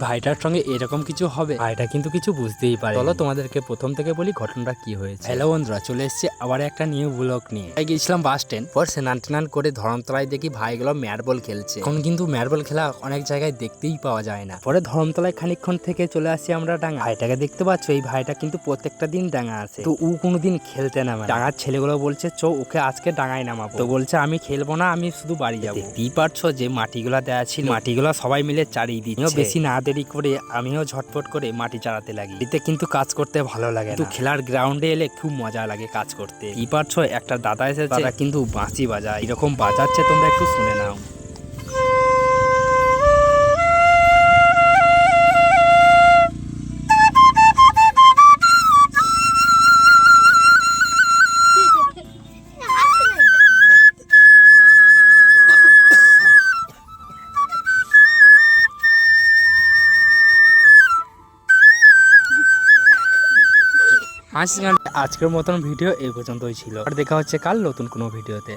ভাইটার সঙ্গে এরকম কিছু হবে, ভাইটা কিন্তু কিছু বুঝতেই পারে। চলো তোমাদেরকে প্রথম থেকে বলি ঘটনাটা কি হয়েছে। হ্যালো বন্ধুরা, চলে এসেছে আবার একটা নিউ ব্লগ নিয়ে। গিয়েছিলাম বাস স্ট্যান্ড, পর স্নান টান করে ধরমতলায় দেখি ভাইগুলো ম্যাটবল খেলছে। এখন কিন্তু ম্যাটবল খেলা অনেক জায়গায় দেখতেই পাওয়া যায় না। পরে ধরমতলায় খানিকক্ষণ থেকে চলে আসি আমরা ডাঙ্গা। ভাইটাকে দেখতে পাচ্ছ, এই ভাইটা কিন্তু প্রত্যেকটা দিন ডাঙ্গা আছে, তো ও কোনোদিন খেলতে নামে না। ডাঙ্গার ছেলেগুলো বলছে চো ওকে আজকে ডাঙ্গায় নামাবো, তো বলছে আমি খেলবো না, আমি শুধু বাড়ি যাবো। দেখতেই পারছো যে মাটিগুলা দেওয়া ছিল, মাটিগুলা সবাই মিলে চারিয়ে দিচ্ছে। বেশি না দেরি করে আমিও ঝটপট করে মাটি চাড়াতে লাগি। এতে কিন্তু কাজ করতে ভালো লাগে, কিন্তু খেলার গ্রাউন্ডে এলে খুব মজা লাগে কাজ করতে। কি পারছো, একটা দাদা এসেছে, তারা কিন্তু বাঁশি বাজায়, এরকম বাজাচ্ছে, তোমরা একটু শুনে নাও। আজকের মতন ভিডিও এই পর্যন্তই ছিল, আর দেখা হচ্ছে কাল নতুন কোনো ভিডিওতে।